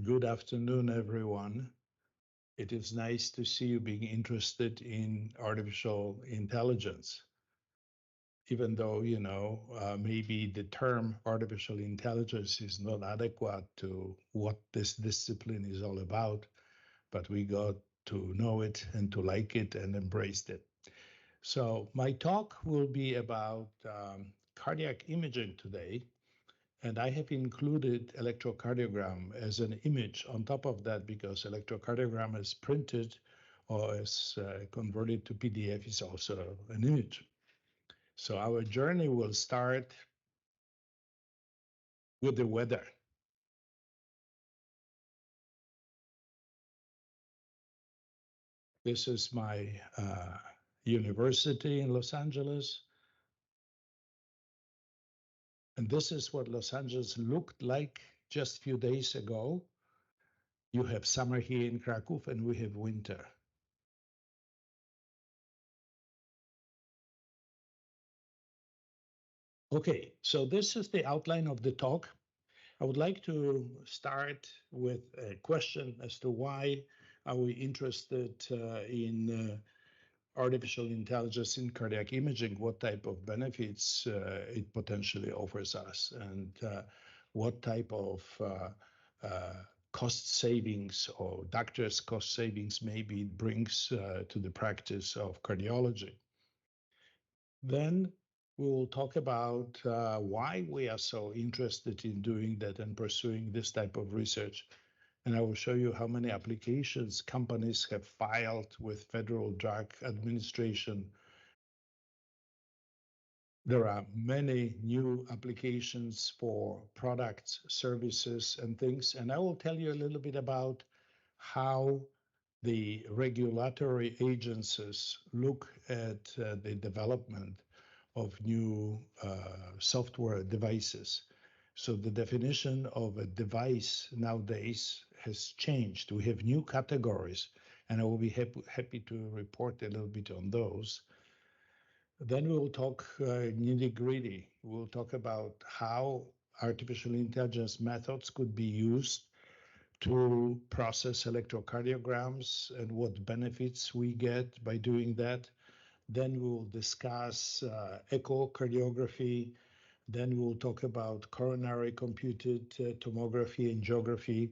Good afternoon, everyone. It is nice to see you being interested in artificial intelligence. Even though, maybe the term artificial intelligence is not adequate to what this discipline is all about, but we got to know it and to like it and embrace it. So my talk will be about cardiac imaging today. And I have included electrocardiogram as an image on top of that because electrocardiogram is printed or is converted to PDF is also an image. So our journey will start with the weather. This is my university in Los Angeles. And this is what Los Angeles looked like just a few days ago. You have summer here in Krakow and we have winter. Okay, so this is the outline of the talk. I would like to start with a question as to why are we interested in artificial intelligence in cardiac imaging, what type of benefits it potentially offers us, and what type of cost savings or doctors' cost savings maybe it brings to the practice of cardiology. Then we will talk about why we are so interested in doing that and pursuing this type of research. And I will show you how many applications companies have filed with Federal Drug Administration. There are many new applications for products, services, and things. And I will tell you a little bit about how the regulatory agencies look at the development of new software devices. So the definition of a device nowadays has changed. We have new categories, and I will be happy to report a little bit on those. Then we will talk nitty-gritty. We'll talk about how artificial intelligence methods could be used to process electrocardiograms and what benefits we get by doing that. Then we will discuss echocardiography. Then we'll talk about coronary computed tomography and angiography,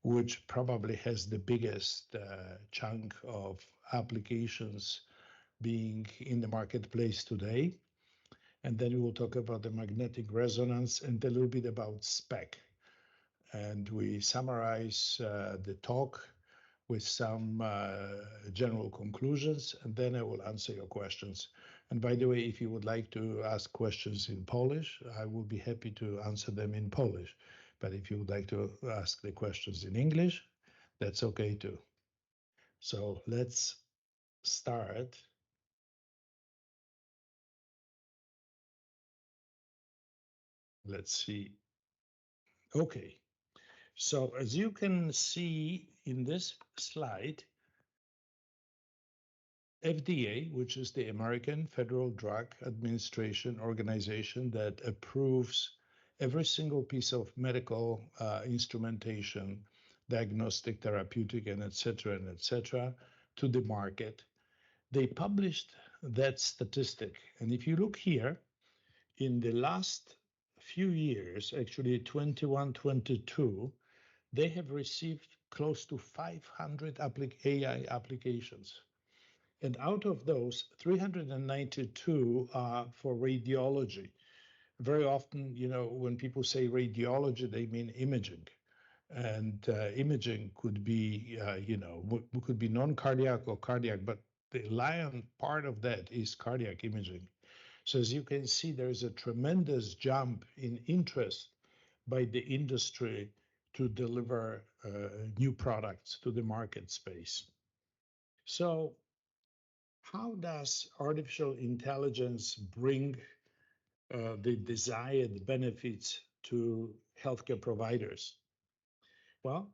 which probably has the biggest chunk of applications being in the marketplace today. And then we will talk about the magnetic resonance and a little bit about SPEC. And we summarize the talk with some general conclusions, and then I will answer your questions. And by the way, if you would like to ask questions in Polish, I will be happy to answer them in Polish. But if you would like to ask the questions in English, that's okay too. So let's start. Let's see. Okay. So as you can see in this slide, FDA, which is the American Federal Drug Administration organization that approves every single piece of medical instrumentation, diagnostic, therapeutic, and et cetera, to the market. They published that statistic. And if you look here, in the last few years, actually 21, 22, they have received close to 500 AI applications. And out of those, 392 are for radiology. Very often, when people say radiology, they mean imaging. And imaging could be, could be non-cardiac or cardiac, but the lion part of that is cardiac imaging. So as you can see, there is a tremendous jump in interest by the industry to deliver new products to the market space. So how does artificial intelligence bring the desired benefits to healthcare providers? Well,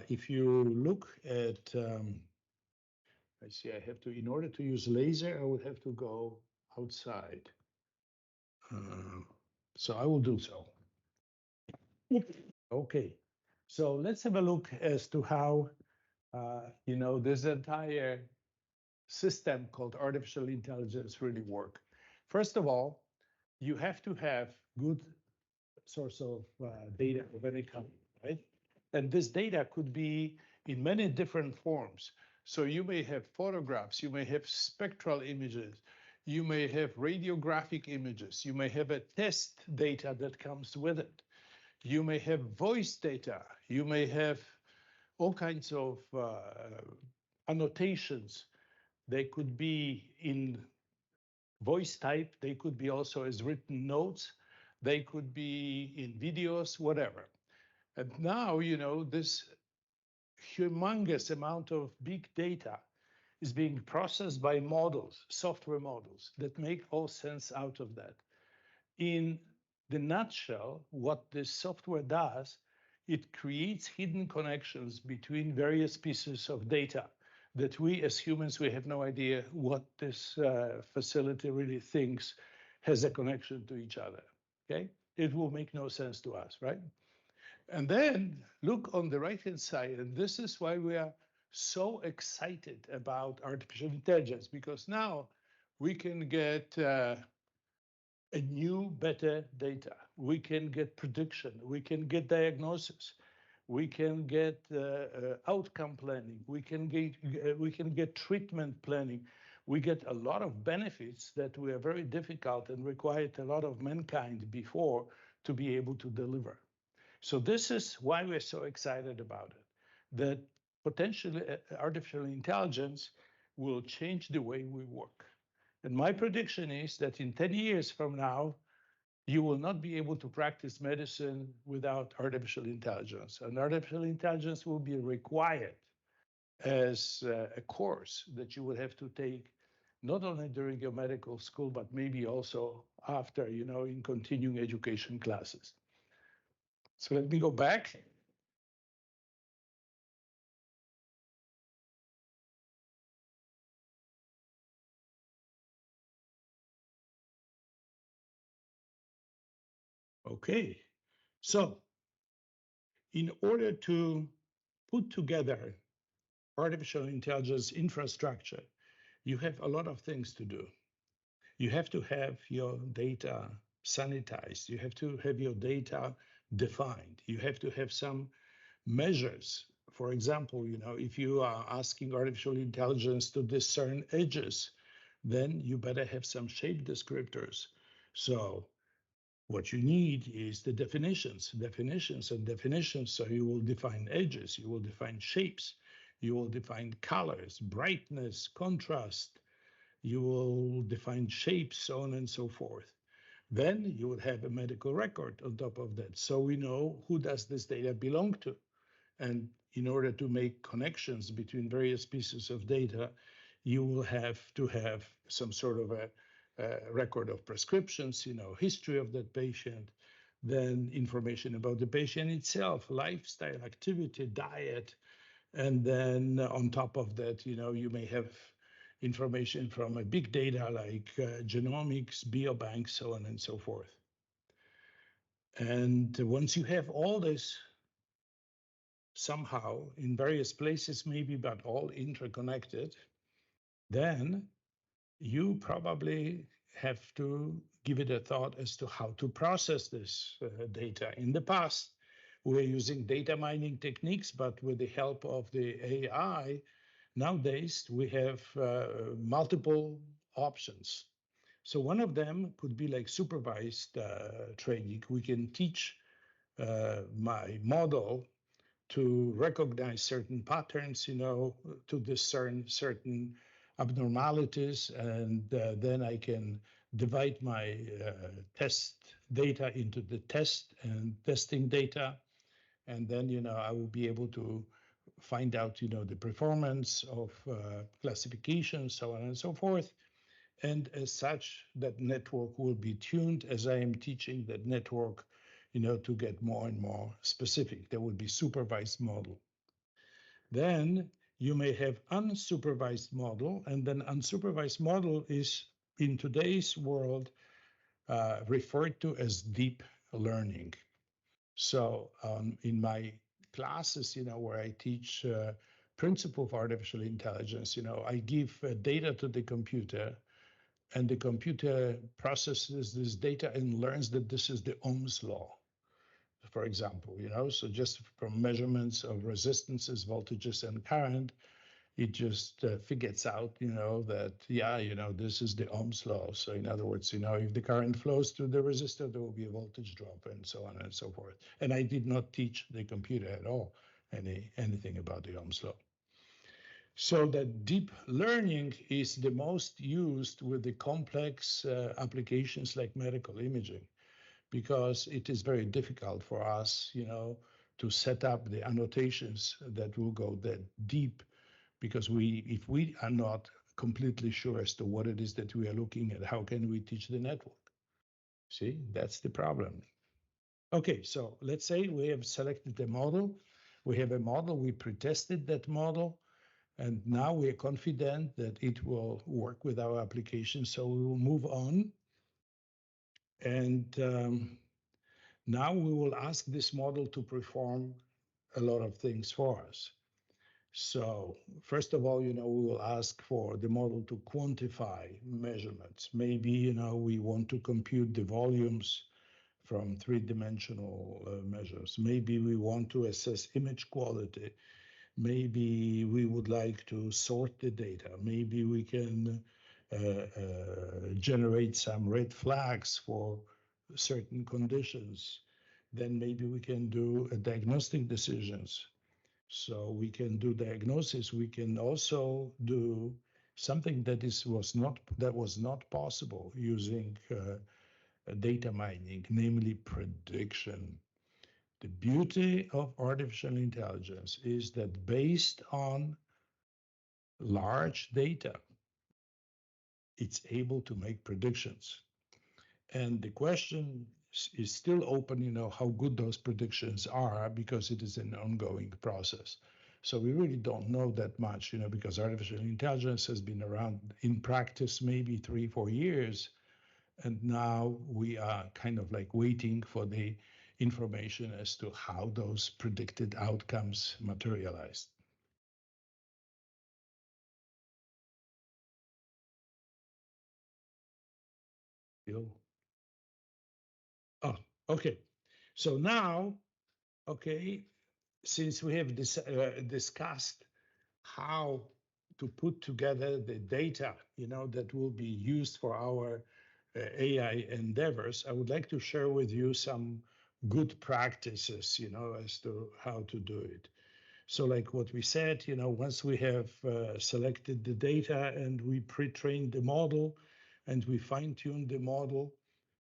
if you look at, I see I have to, in order to use laser, I would have to go outside. So I will do so. Okay, So let's have a look as to how, this entire system called artificial intelligence really work. First of all, you have to have good source of data of any kind, right? And this data could be in many different forms. So you may have photographs, you may have spectral images, you may have radiographic images, you may have a test data that comes with it. You may have voice data, you may have all kinds of annotations. They could be in voice type, they could be also as written notes, they could be in videos, whatever. And now, this humongous amount of big data is being processed by models, software models that make all sense out of that. In the nutshell, what this software does, it creates hidden connections between various pieces of data that we as humans, we have no idea what this facility really thinks has a connection to each other, okay? It will make no sense to us, right? And then look on the right-hand side, and this is why we are so excited about artificial intelligence, because now we can get a new, better data. We can get prediction. We can get diagnosis. We can get outcome planning. We can get treatment planning. We get a lot of benefits that were very difficult and required a lot of mankind before to be able to deliver. So this is why we're so excited about it, that potentially artificial intelligence will change the way we work. And my prediction is that in 10 years from now, you will not be able to practice medicine without artificial intelligence. And artificial intelligence will be required as a course that you will have to take not only during your medical school, but maybe also after, in continuing education classes. So let me go back. Okay, so in order to put together artificial intelligence infrastructure, you have a lot of things to do. You have to have your data sanitized. You have to have your data defined. You have to have some measures. For example, if you are asking artificial intelligence to discern edges, then you better have some shape descriptors. So what you need is the definitions. So you will define edges, you will define shapes, you will define colors, brightness, contrast, you will define shapes, so on and so forth. Then you would have a medical record on top of that. So we know who does this data belong to. And in order to make connections between various pieces of data, you will have to have some sort of a record of prescriptions, history of that patient, then information about the patient itself, lifestyle, activity, diet. And then on top of that, you may have information from a big data like genomics, biobanks, so on and so forth. And once you have all this somehow in various places, maybe, but all interconnected, then you probably have to give it a thought as to how to process this data. In the past, we were using data mining techniques, but with the help of the AI, nowadays we have multiple options. So one of them could be like supervised training. We can teach my model to recognize certain patterns, to discern certain abnormalities, and then I can divide my test data into the test and testing data, and then I will be able to find out the performance of classification, so on and so forth. And as such, that network will be tuned as I am teaching that network to get more and more specific. There would be supervised model. Then you may have unsupervised model, and then unsupervised model is in today's world referred to as deep learning. So in my classes, where I teach principle of artificial intelligence, I give data to the computer, and the computer processes this data and learns that this is the Ohm's law, for example, so just from measurements of resistances, voltages, and current, it just figures out, that, this is the Ohm's law. So in other words, if the current flows through the resistor, there will be a voltage drop and so on and so forth. And I did not teach the computer at all anything about the Ohm's law. So that deep learning is the most used with the complex applications like medical imaging, because it is very difficult for us, to set up the annotations that will go that deep, because if we are not completely sure as to what it is that we are looking at, how can we teach the network? See, that's the problem. Okay, so let's say we have selected a model. We have a model, we pre-tested that model, and now we are confident that it will work with our application. So we will move on. And now we will ask this model to perform a lot of things for us. So first of all, we will ask for the model to quantify measurements. Maybe, we want to compute the volumes from three-dimensional measures. Maybe we want to assess image quality. Maybe we would like to sort the data. Maybe we can generate some red flags for certain conditions. Then maybe we can do diagnostic decisions. So we can do diagnosis. We can also do something that was not possible using data mining, namely prediction. The beauty of artificial intelligence is that based on large data, it's able to make predictions. And the question is still open, how good those predictions are, because it is an ongoing process. So we really don't know that much, because artificial intelligence has been around in practice maybe 3-4 years. And now we are kind of like waiting for the information as to how those predicted outcomes materialized. Oh, okay. So now, okay, since we have discussed how to put together the data, that will be used for our AI endeavors, I would like to share with you some good practices, as to how to do it. So like what we said, once we have selected the data and we pre-trained the model and we fine-tuned the model,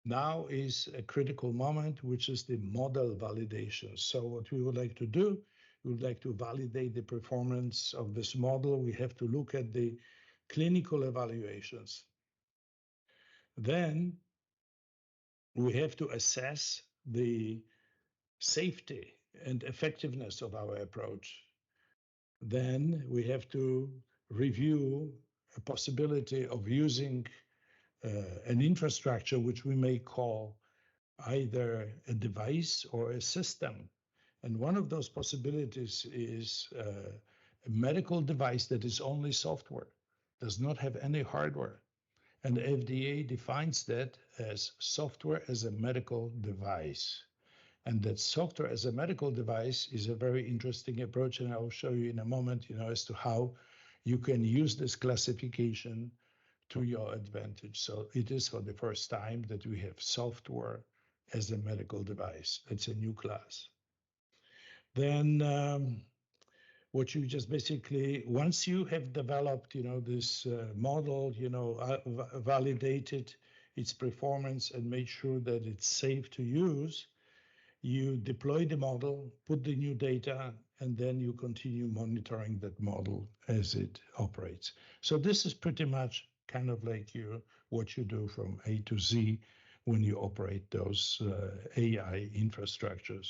now is a critical moment, which is the model validation. So what we would like to do, we would like to validate the performance of this model. We have to look at the clinical evaluations. Then we have to assess the safety and effectiveness of our approach. Then we have to review a possibility of using an infrastructure which we may call either a device or a system. And one of those possibilities is a medical device that is only software, does not have any hardware. And the FDA defines that as software as a medical device. And that software as a medical device is a very interesting approach. And I'll show you in a moment, as to how you can use this classification to your advantage. So it is for the first time that we have software as a medical device. It's a new class. Then what you just basically, once you have developed, this model, validated its performance and made sure that it's safe to use, you deploy the model, put the new data, and then you continue monitoring that model as it operates. So this is pretty much kind of like what you do from A to Z when you operate those AI infrastructures.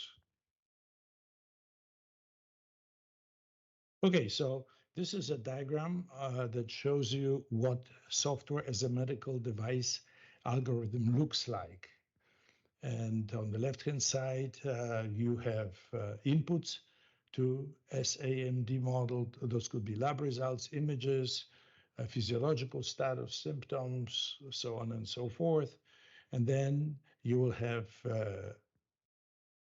Okay, so this is a diagram that shows you what software as a medical device algorithm looks like. And on the left-hand side, you have inputs to SAMD model. Those could be lab results, images, physiological status, symptoms, so on and so forth. And then you will have,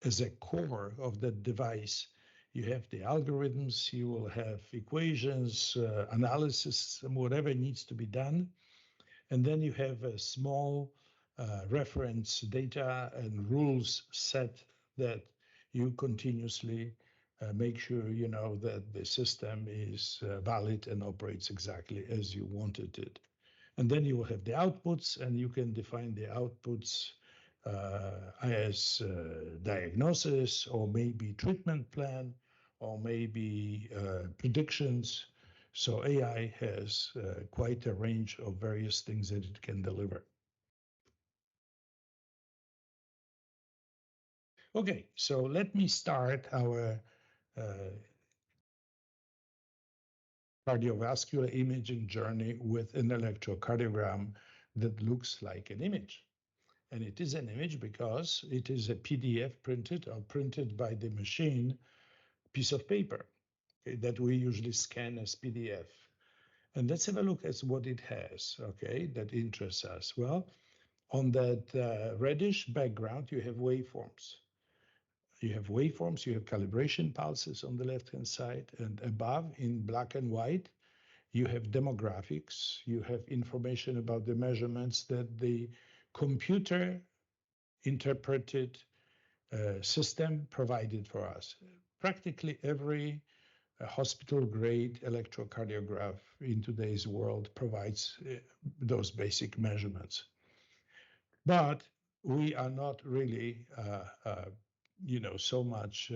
as a core of the device, you have the algorithms, you will have equations, analysis, and whatever needs to be done. And then you have a small reference data and rules set that you continuously make sure you know that the system is valid and operates exactly as you wanted it. And then you will have the outputs, and you can define the outputs as diagnosis, or maybe treatment plan, or maybe predictions. So AI has quite a range of various things that it can deliver. Okay, so let me start our cardiovascular imaging journey with an electrocardiogram that looks like an image. And it is an image because it is a PDF printed or printed by the machine piece of paper, okay, that we usually scan as PDF. And let's have a look at what it has, okay, that interests us. Well, on that reddish background, you have waveforms. You have waveforms, you have calibration pulses on the left-hand side, and above in black and white, you have demographics, you have information about the measurements that the computer interpreted system provided for us. Practically every hospital-grade electrocardiograph in today's world provides those basic measurements. But we are not really, so much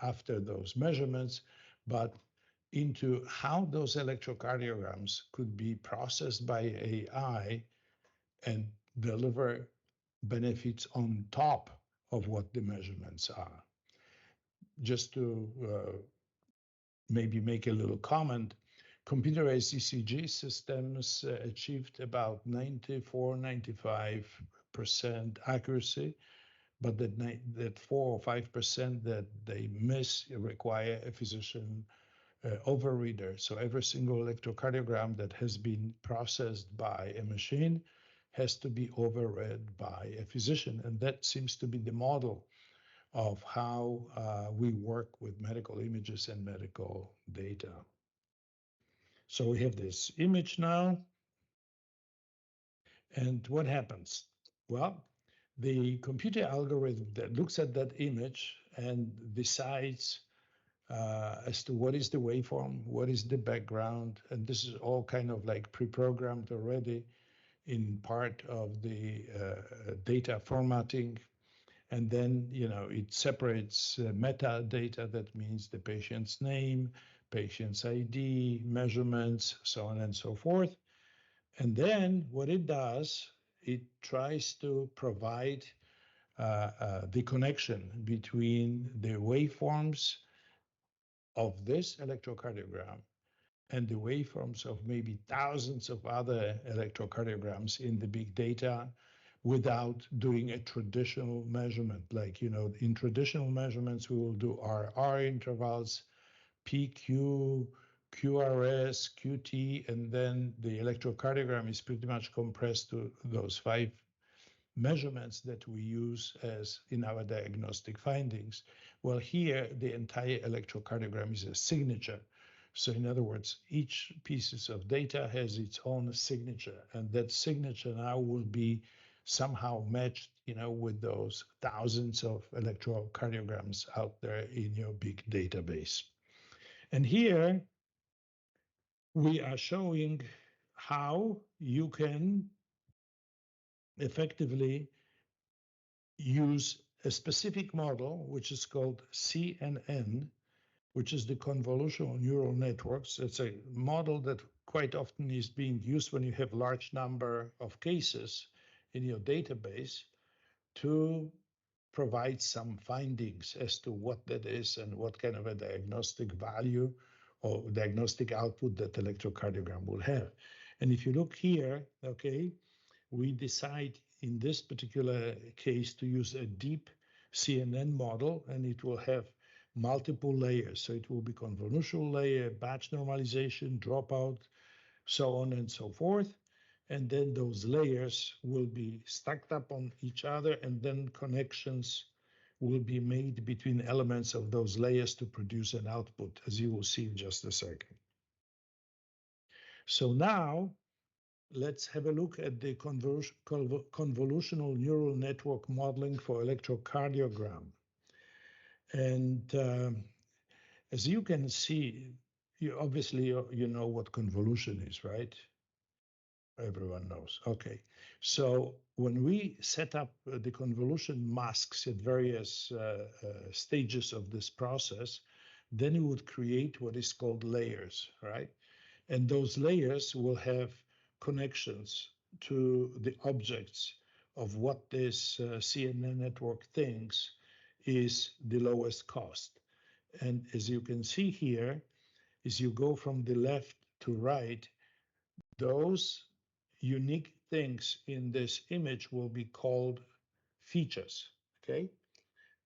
after those measurements, but into how those electrocardiograms could be processed by AI and deliver benefits on top of what the measurements are. Just to maybe make a little comment, computerized ECG systems achieved about 94-95% accuracy, but that 4 or 5% that they miss require a physician overreader. So every single electrocardiogram that has been processed by a machine has to be overread by a physician. And that seems to be the model of how we work with medical images and medical data. So we have this image now. And what happens? Well, the computer algorithm that looks at that image and decides as to what is the waveform, what is the background, and this is all kind of like pre-programmed already in part of the data formatting. And then, it separates metadata, that means the patient's name, patient's ID, measurements, so on and so forth. And then what it does, it tries to provide the connection between the waveforms of this electrocardiogram and the waveforms of maybe thousands of other electrocardiograms in the big data without doing a traditional measurement. Like, in traditional measurements, we will do RR intervals, PQ, QRS, QT, and then the electrocardiogram is pretty much compressed to those 5 measurements that we use as in our diagnostic findings. Well, here, the entire electrocardiogram is a signature. So in other words, each piece of data has its own signature, and that signature now will be somehow matched, with those thousands of electrocardiograms out there in your big database. And here we are showing how you can effectively use a specific model, which is called CNN, which is the convolutional neural networks. It's a model that quite often is being used when you have large number of cases in your database to provide some findings as to what that is and what kind of a diagnostic value or diagnostic output that electrocardiogram will have. And if you look here, okay, we decide in this particular case to use a deep CNN model, and it will have multiple layers. So it will be convolutional layer, batch normalization, dropout, so on and so forth. And then those layers will be stacked up on each other, and then connections will be made between elements of those layers to produce an output, as you will see in just a second. So now let's have a look at the convolutional neural network modeling for electrocardiogram. And as you can see, you know what convolution is, right? Everyone knows. Okay. So when we set up the convolution masks at various stages of this process, then you would create what is called layers, right? And those layers will have connections to the objects of what this CNN network thinks is the lowest cost. And as you can see here, as you go from the left to right, those unique things in this image will be called features, okay?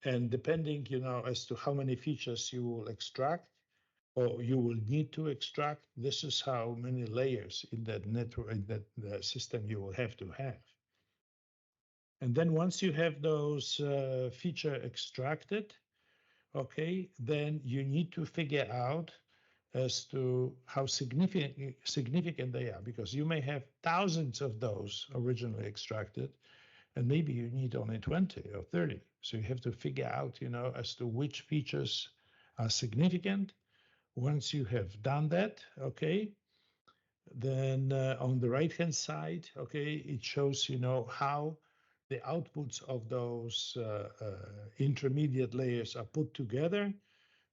And depending, as to how many features you will extract or you will need to extract, this is how many layers in that network, in that system you will have to have. And then once you have those feature extracted, okay, then you need to figure out as to how significant they are, because you may have thousands of those originally extracted, and maybe you need only 20 or 30. So you have to figure out, as to which features are significant. Once you have done that, okay, then on the right-hand side, okay, it shows, how the outputs of those intermediate layers are put together,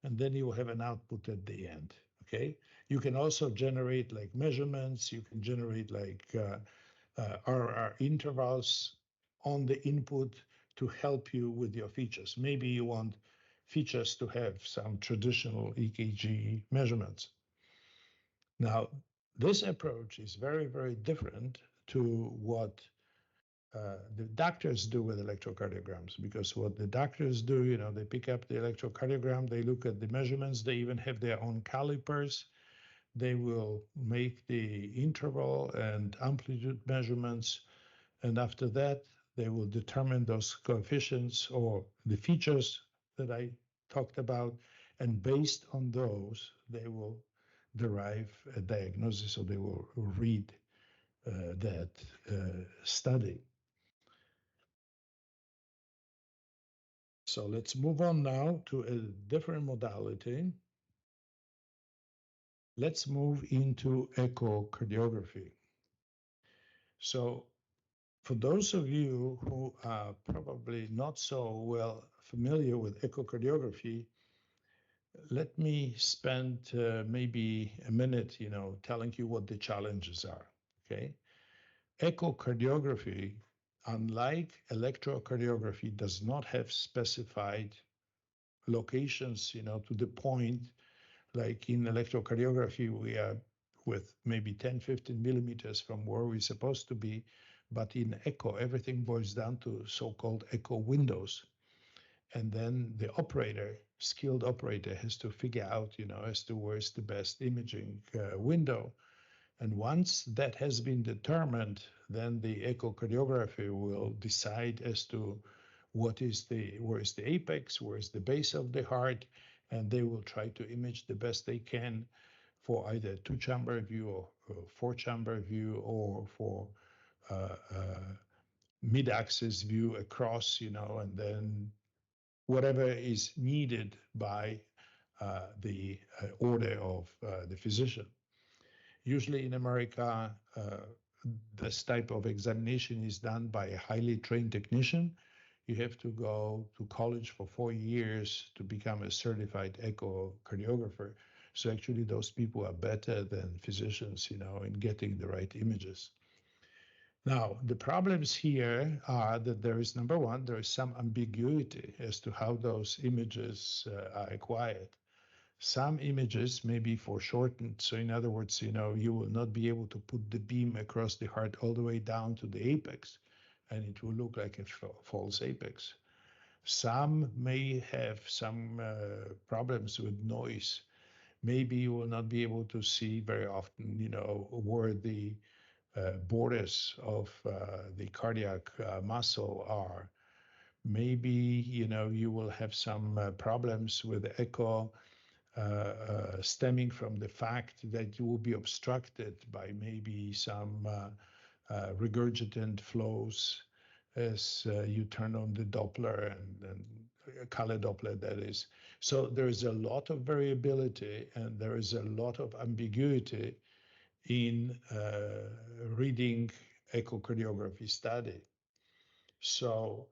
and then you will have an output at the end, okay? You can also generate like measurements, you can generate like RR intervals on the input to help you with your features. Maybe you want features to have some traditional EKG measurements. Now, this approach is very, very different to what the doctors do with electrocardiograms, because what the doctors do, they pick up the electrocardiogram, they look at the measurements, they even have their own calipers. They will make the interval and amplitude measurements, and after that, they will determine those coefficients or the features that I talked about, and based on those, they will derive a diagnosis, or they will read that study. So let's move on now to a different modality. Let's move into echocardiography. So for those of you who are probably not so well familiar with echocardiography, let me spend maybe a minute, telling you what the challenges are, okay? Echocardiography, unlike electrocardiography, does not have specified locations, to the point like in electrocardiography, we are with maybe 10, 15 millimeters from where we're supposed to be. But in echo, everything boils down to so-called echo windows. And then the operator, skilled operator, has to figure out, as to where's the best imaging window. And once that has been determined, then the echocardiography will decide as to where is the apex, where is the base of the heart, and they will try to image the best they can for either two-chamber view or four-chamber view, or for mid-axis view across, and then whatever is needed by the order of the physician. Usually in America, this type of examination is done by a highly trained technician. You have to go to college for 4 years to become a certified echocardiographer. So actually those people are better than physicians, in getting the right images. Now, the problems here are that there is, number one, there is some ambiguity as to how those images are acquired. Some images may be foreshortened. So in other words, you will not be able to put the beam across the heart all the way down to the apex, and it will look like a false apex. Some may have some problems with noise. Maybe you will not be able to see very often, where the borders of the cardiac muscle are. Maybe, you will have some problems with echo stemming from the fact that you will be obstructed by maybe some regurgitant flows as you turn on the Doppler and color Doppler, that is. So there is a lot of variability and there is a lot of ambiguity in reading echocardiography study. So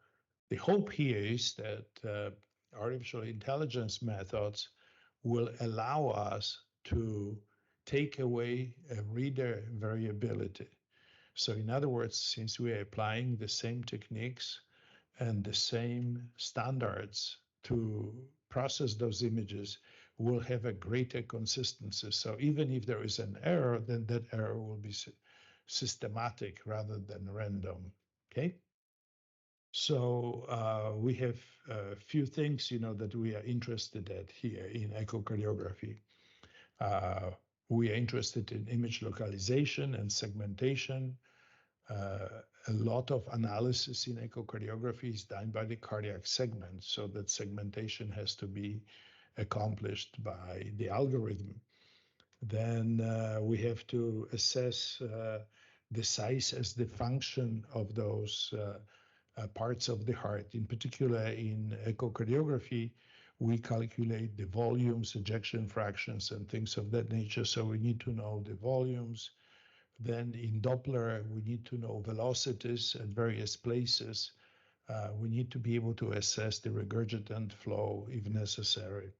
the hope here is that artificial intelligence methods will allow us to take away a reader variability. So in other words, since we are applying the same techniques and the same standards to process those images, we'll have a greater consistency. So even if there is an error, then that error will be systematic rather than random, okay? So we have a few things, that we are interested at here in echocardiography. We are interested in image localization and segmentation. A lot of analysis in echocardiography is done by the cardiac segment, so that segmentation has to be accomplished by the algorithm. Then we have to assess the size as the function of those parts of the heart. In particular, in echocardiography, we calculate the volumes, ejection fractions, and things of that nature. So we need to know the volumes. Then in Doppler, we need to know velocities at various places. We need to be able to assess the regurgitant flow if necessary.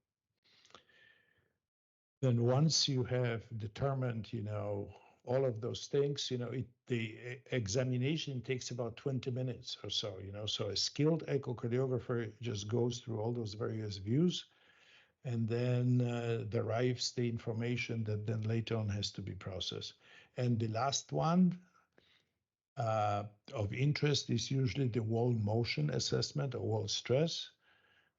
Then once you have determined, all of those things, the examination takes about 20 minutes or so, so a skilled echocardiographer just goes through all those various views and then derives the information that then later on has to be processed. And the last one of interest is usually the wall motion assessment or wall stress.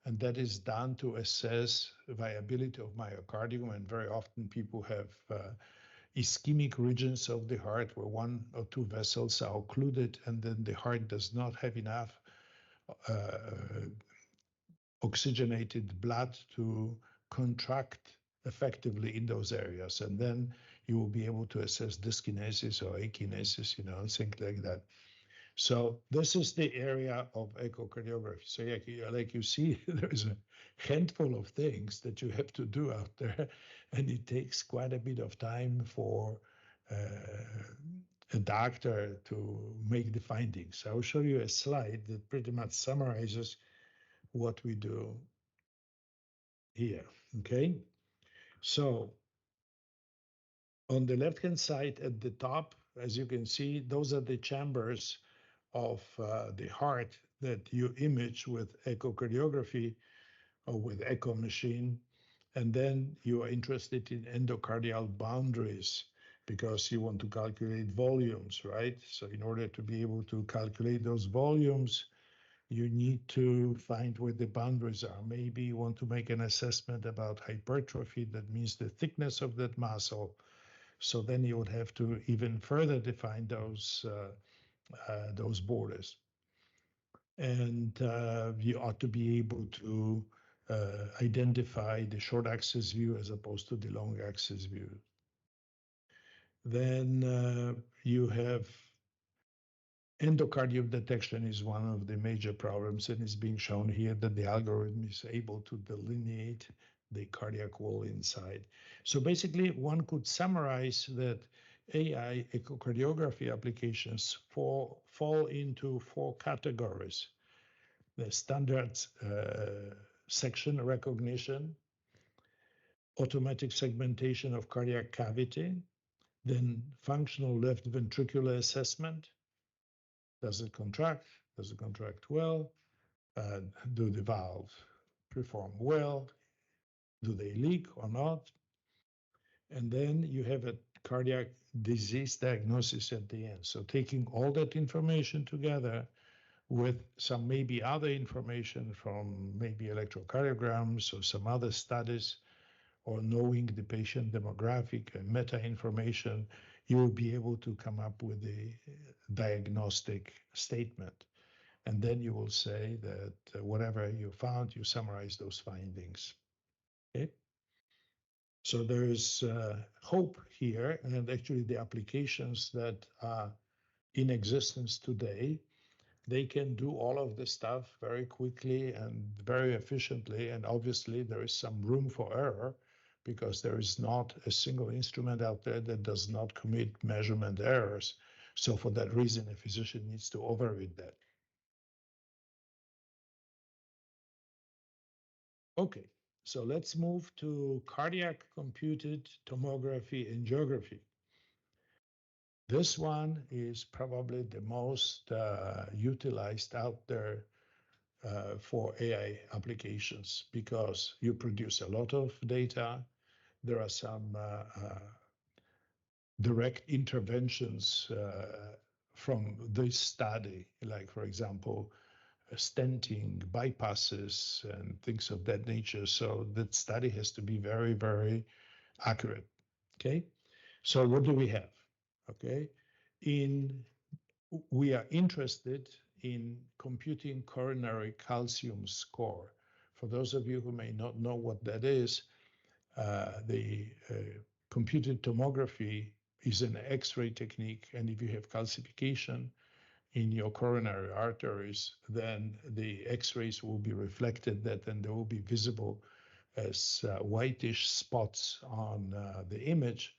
And that is done to assess viability of myocardium. And very often people have ischemic regions of the heart where one or two vessels are occluded, and then the heart does not have enough oxygenated blood to contract effectively in those areas. And then you will be able to assess dyskinesis or akinesis, things like that. So this is the area of echocardiography. So like you see, there's a handful of things that you have to do out there, and it takes quite a bit of time for a doctor to make the findings. I will show you a slide that pretty much summarizes what we do here, okay? So on the left-hand side at the top, as you can see, those are the chambers of the heart that you image with echocardiography or with echo machine. And then you are interested in endocardial boundaries because you want to calculate volumes, right? So in order to be able to calculate those volumes, you need to find where the boundaries are. Maybe you want to make an assessment about hypertrophy. That means the thickness of that muscle. So then you would have to even further define those borders. And you ought to be able to identify the short axis view as opposed to the long axis view. Then you have endocardium detection is one of the major problems, and it's being shown here that the algorithm is able to delineate the cardiac wall inside. So basically, one could summarize that AI echocardiography applications fall into 4 categories. The standard section recognition, automatic segmentation of cardiac cavity, then functional left ventricular assessment. Does it contract? Does it contract well? Do the valves perform well? Do they leak or not? And then you have a cardiac disease diagnosis at the end. So taking all that information together, with some maybe other information from maybe electrocardiograms or some other studies, or knowing the patient demographic and meta information, you will be able to come up with a diagnostic statement. And then you will say that whatever you found, you summarize those findings. Okay? So there is hope here, and actually the applications that are in existence today, they can do all of this stuff very quickly and very efficiently. And obviously there is some room for error, because there is not a single instrument out there that does not commit measurement errors. So for that reason, a physician needs to override that. Okay, so let's move to cardiac computed tomography and geography. This one is probably the most utilized out there for AI applications, because you produce a lot of data. There are some direct interventions from this study, like, for example, stenting, bypasses, and things of that nature. So that study has to be very, very accurate. Okay, so what do we have? Okay, we are interested in computing coronary calcium score. For those of you who may not know what that is, the computed tomography is an X-ray technique, and if you have calcification in your coronary arteries, then the X-rays will be reflected that, and they will be visible as whitish spots on the image.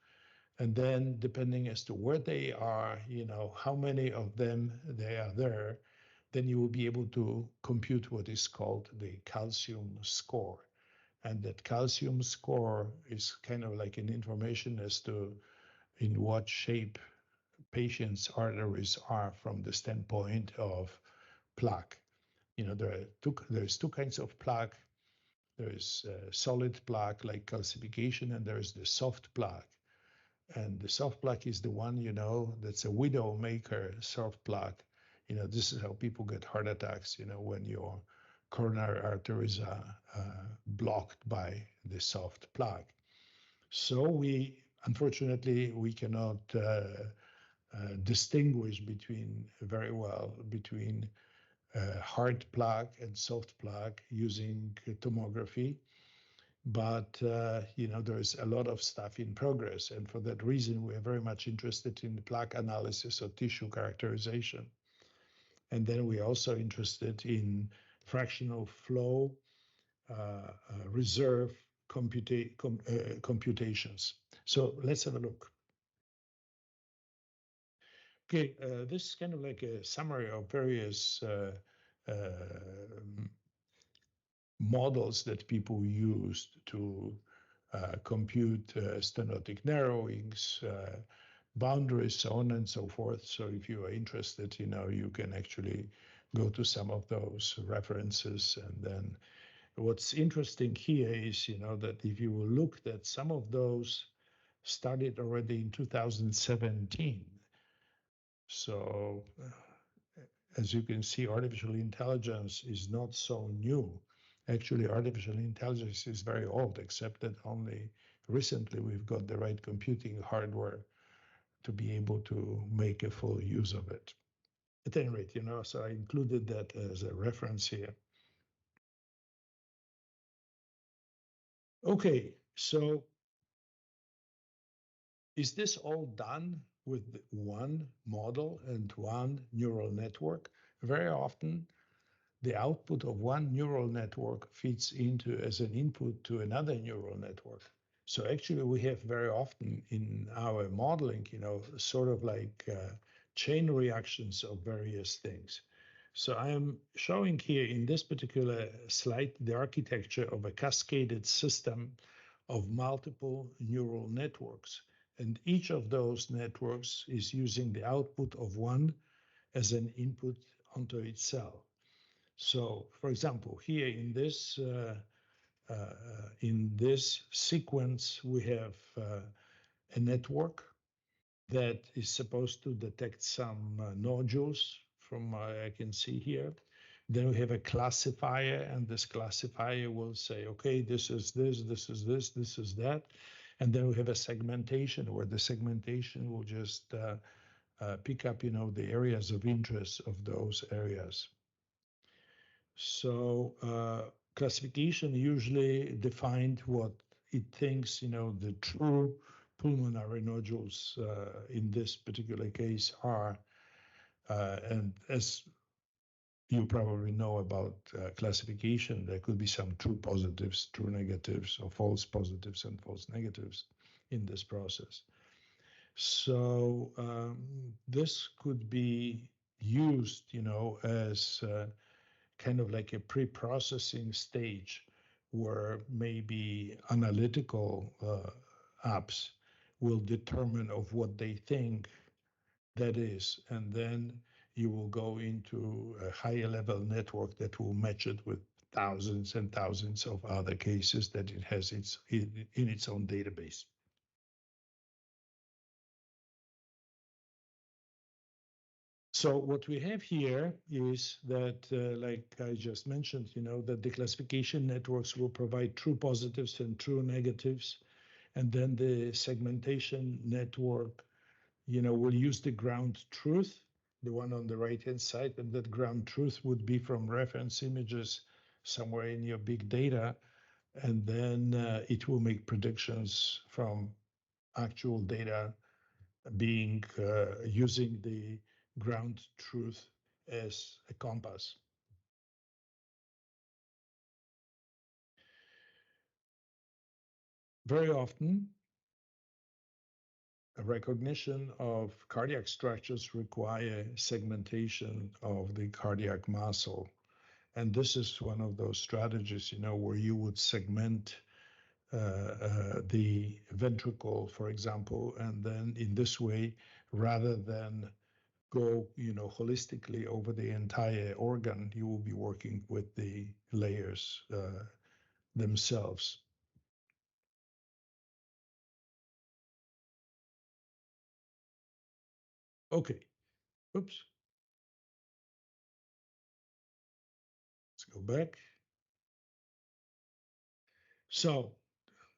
And then depending as to where they are, how many of them they are there, then you will be able to compute what is called the calcium score. And that calcium score is kind of like an information as to in what shape patients' arteries are from the standpoint of plaque. There's two kinds of plaque. There is solid plaque like calcification, and there is the soft plaque. And the soft plaque is the one, that's a widow maker soft plaque. This is how people get heart attacks, when your coronary arteries are blocked by the soft plaque. So unfortunately, we cannot distinguish very well between hard plaque and soft plaque using tomography. But, there's a lot of stuff in progress. And for that reason, we are very much interested in plaque analysis or tissue characterization. And then we're also interested in fractional flow reserve computations. So let's have a look. Okay, this is kind of like a summary of various models that people used to compute stenotic narrowings, boundaries, so on and so forth. So if you are interested, you can actually go to some of those references. And then what's interesting here is, that if you will look that some of those started already in 2017. So as you can see, artificial intelligence is not so new. Actually, artificial intelligence is very old, except that only recently we've got the right computing hardware to be able to make a full use of it. At any rate, so I included that as a reference here. Okay, so is this all done with one model and one neural network? Very often, the output of one neural network feeds into as an input to another neural network. So actually, we have very often in our modeling, sort of like chain reactions of various things. So I am showing here in this particular slide the architecture of a cascaded system of multiple neural networks. And each of those networks is using the output of one as an input onto itself. So, for example, here in this sequence, we have a network that is supposed to detect some nodules from I can see here. Then we have a classifier, and this classifier will say, okay, this is this, this is this, this is that. And then we have a segmentation, where the segmentation will just pick up, the areas of interest of those areas. So classification usually defined what it thinks, the true pulmonary nodules in this particular case are. And as you probably know about classification, there could be some true positives, true negatives, or false positives and false negatives in this process. So this could be used, as kind of like a pre-processing stage where maybe analytical apps will determine of what they think that is, and then you will go into a higher level network that will match it with thousands and thousands of other cases that it has in its own database. So what we have here is that, like I just mentioned, that the classification networks will provide true positives and true negatives. And then the segmentation network, will use the ground truth, the one on the right-hand side, and that ground truth would be from reference images somewhere in your big data. And then it will make predictions from actual data being using the ground truth as a compass. Very often, a recognition of cardiac structures require segmentation of the cardiac muscle. And this is one of those strategies, where you would segment the ventricle, for example, and then in this way, rather than go, holistically over the entire organ, you will be working with the layers themselves. Okay, oops. Let's go back. So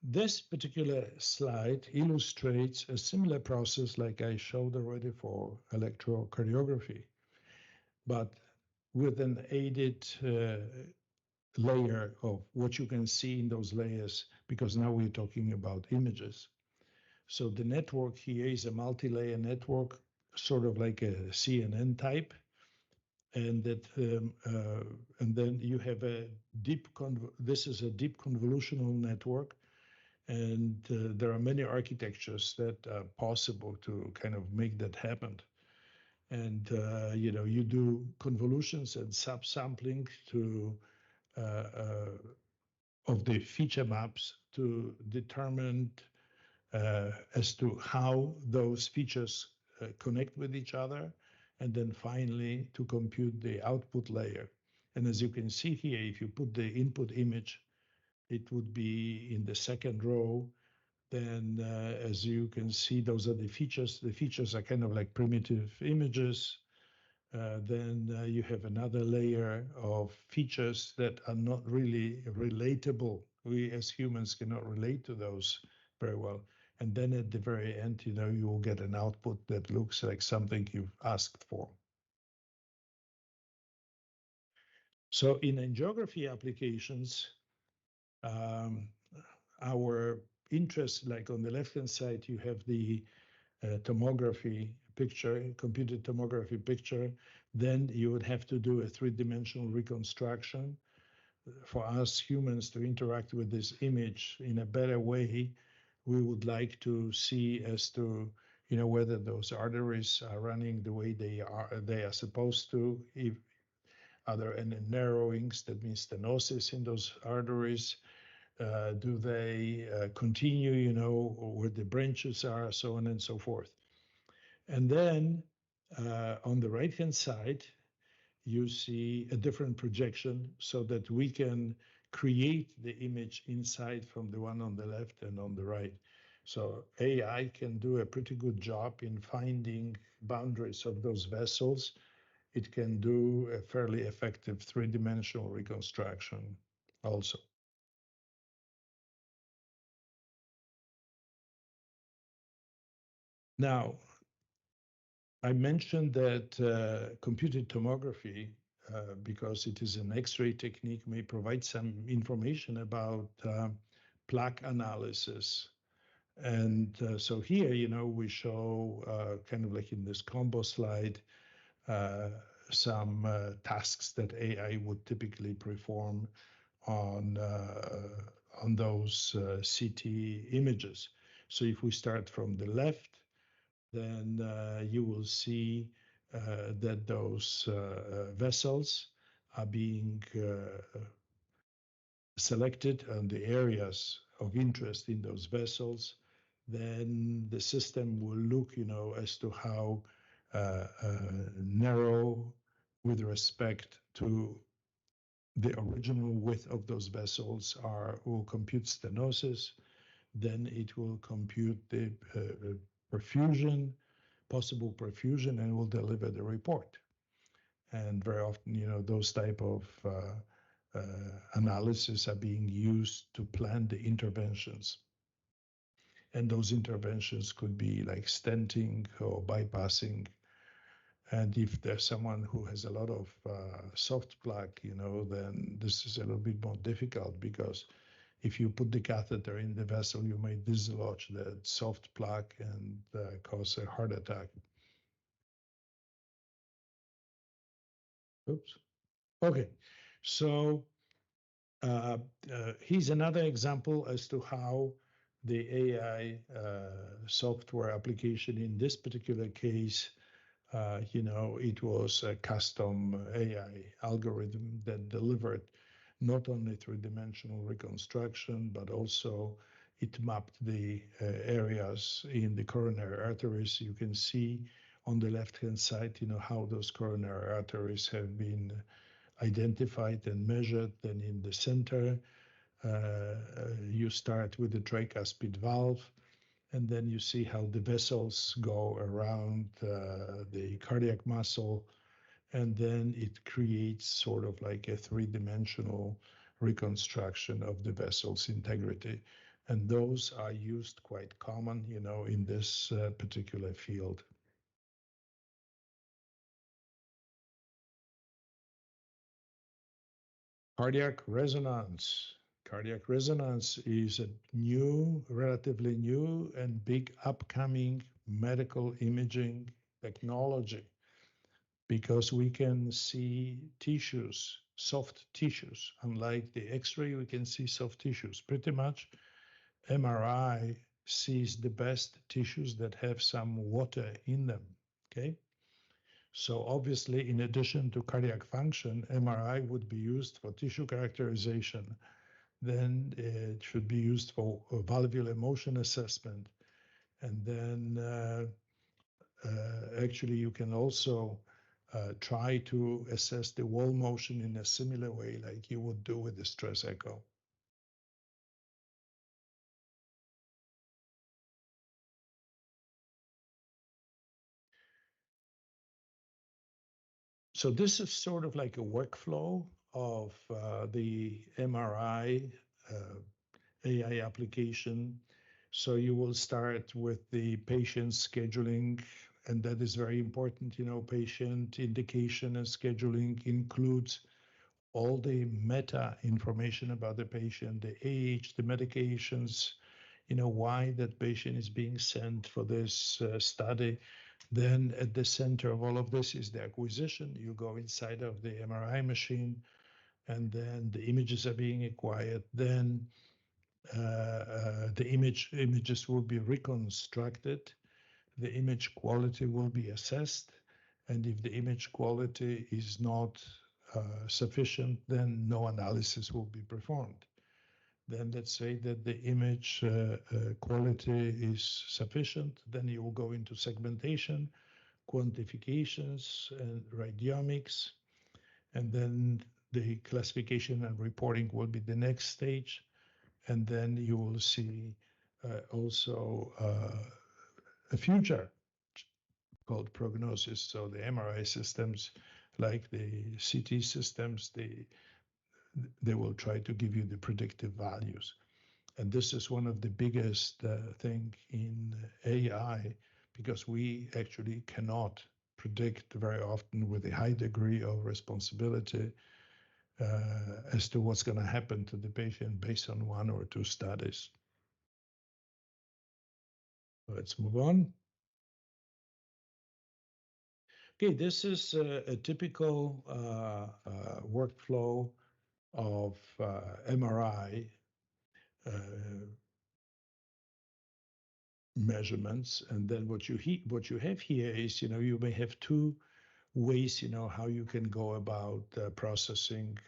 this particular slide illustrates a similar process like I showed already for electrocardiography, but with an added layer of what you can see in those layers, because now we're talking about images. So the network here is a multi-layer network, sort of like a CNN type, and that and then you have a this is a deep convolutional network, and there are many architectures that are possible to kind of make that happen. And you do convolutions and subsampling to of the feature maps to determine as to how those features connect with each other, and then finally to compute the output layer. And as you can see here, if you put the input image, it would be in the second row. Then as you can see, those are the features. The features are kind of like primitive images. Then you have another layer of features that are not really relatable. We as humans cannot relate to those very well. And then at the very end, you will get an output that looks like something you've asked for. So in angiography applications, our interest, like on the left-hand side, you have the tomography picture, computed tomography picture. Then you would have to do a three-dimensional reconstruction. For us humans to interact with this image in a better way, we would like to see as to whether those arteries are running the way they are supposed to. If are there any narrowings, that means stenosis in those arteries? Do they continue, where the branches are, so on and so forth. And then on the right-hand side, you see a different projection so that we can create the image inside from the one on the left and on the right. So AI can do a pretty good job in finding boundaries of those vessels it can do a fairly effective three-dimensional reconstruction also. Now, I mentioned that computed tomography, because it is an X-ray technique, may provide some information about plaque analysis. And so here, we show kind of like in this combo slide, some tasks that AI would typically perform on those CT images. So if we start from the left, then you will see that those vessels are being selected and the areas of interest in those vessels. Then the system will look, as to how narrow with respect to the original width of those vessels will compute stenosis. Then it will compute the perfusion, possible perfusion, and will deliver the report. And very often, those type of analysis are being used to plan the interventions. And those interventions could be like stenting or bypassing. And if there's someone who has a lot of soft plaque, then this is a little bit more difficult, because if you put the catheter in the vessel, you may dislodge that soft plaque and cause a heart attack. Oops. Okay, so here's another example as to how the AI software application in this particular case, it was a custom AI algorithm that delivered not only three-dimensional reconstruction, but also it mapped the areas in the coronary arteries. You can see on the left-hand side, how those coronary arteries have been identified and measured. Then in the center, you start with the tricuspid valve, and then you see how the vessels go around the cardiac muscle, and then it creates sort of like a three-dimensional reconstruction of the vessel's integrity. And those are used quite common, in this particular field. Cardiac resonance. Cardiac resonance is a relatively new and big upcoming medical imaging technology, because we can see tissues, soft tissues. Unlike the X-ray, we can see soft tissues. Pretty much MRI sees the best tissues that have some water in them, okay? So obviously, in addition to cardiac function, MRI would be used for tissue characterization. Then it should be used for valvular motion assessment. And then actually you can also try to assess the wall motion in a similar way like you would do with the stress echo. So this is sort of like a workflow of the MRI AI application. So you will start with the patient scheduling, and that is very important. Patient indication and scheduling includes all the meta information about the patient, the age, the medications, why that patient is being sent for this study. Then at the center of all of this is the acquisition. You go inside of the MRI machine, and then the images are being acquired. Then the images will be reconstructed. The image quality will be assessed. And if the image quality is not sufficient, then no analysis will be performed. Then let's say that the image quality is sufficient, then you will go into segmentation, quantifications, and radiomics, and then the classification and reporting will be the next stage. And then you will see also a future called prognosis. So the MRI systems like the CT systems, they will try to give you the predictive values. And this is one of the biggest thing in AI, because we actually cannot predict very often with a high degree of responsibility as to what's going to happen to the patient based on one or two studies. Let's move on. Okay, this is a typical workflow of MRI measurements. And then what you have here is, you may have two ways, how you can go about processing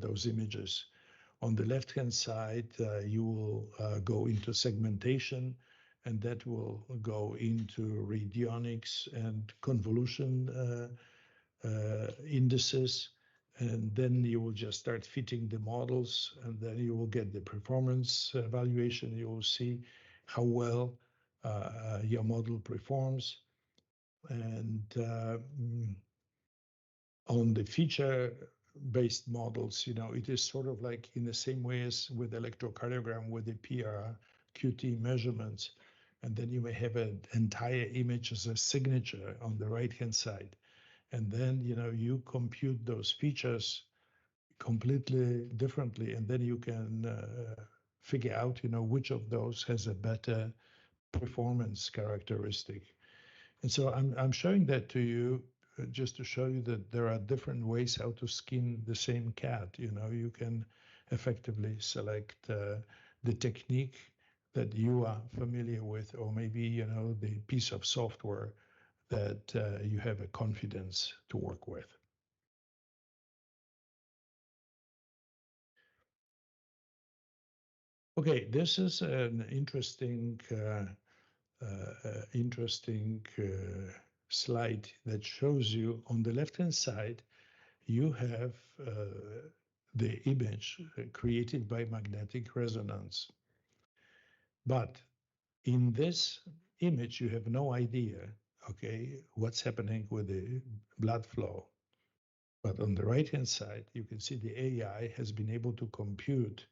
those images. On the left-hand side, you will go into segmentation, and that will go into radionics and convolution indices. And then you will just start fitting the models, and then you will get the performance evaluation. You will see how well your model performs. And on the feature-based models, it is sort of like in the same way as with electrocardiogram with the PRQT measurements. And then you may have an entire image as a signature on the right-hand side. And then, you compute those features completely differently. And then you can figure out, which of those has a better performance characteristic. And so I'm showing that to you just to show you that there are different ways how to skin the same cat. You can effectively select the technique that you are familiar with, or maybe, the piece of software that you have a confidence to work with. Okay, this is an interesting slide that shows you on the left-hand side, you have the image created by magnetic resonance. But in this image, you have no idea, okay, what's happening with the blood flow. But on the right-hand side, you can see the AI has been able to compute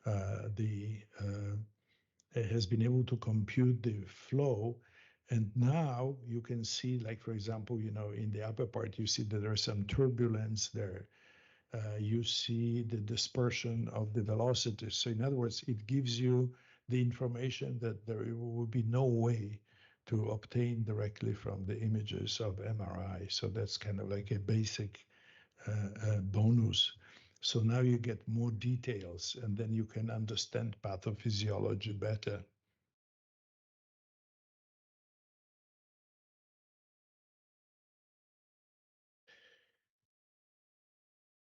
the flow. And now you can see, like, for example, in the upper part, you see that there's some turbulence there. You see the dispersion of the velocity. So in other words, it gives you the information that there will be no way to obtain directly from the images of MRI. So that's kind of like a basic bonus. So now you get more details, and then you can understand pathophysiology better.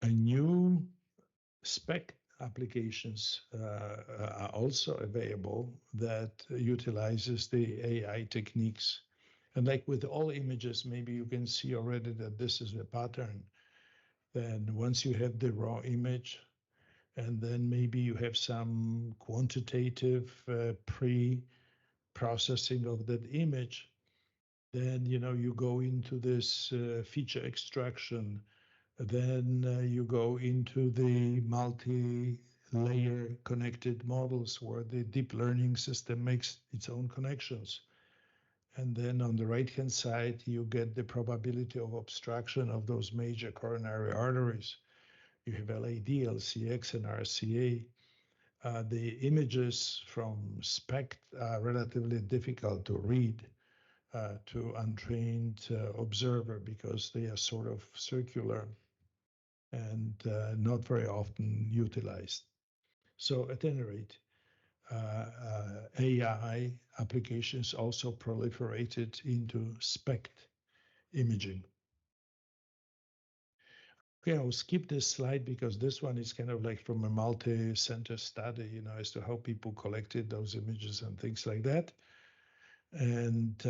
A new SPECT applications are also available that utilizes the AI techniques. And like with all images, maybe you can see already that this is a pattern. Then once you have the raw image, and then maybe you have some quantitative pre-processing of that image, then you go into this feature extraction. Then you go into the multi-layer connected models where the deep learning system makes its own connections. And then on the right-hand side, you get the probability of obstruction of those major coronary arteries. You have LAD, LCX, and RCA. The images from SPECT are relatively difficult to read to untrained observer because they are sort of circular and not very often utilized. So at any rate, AI applications also proliferated into SPECT imaging. Okay, I'll skip this slide because this one is kind of like from a multi-center study, as to how people collected those images and things like that. And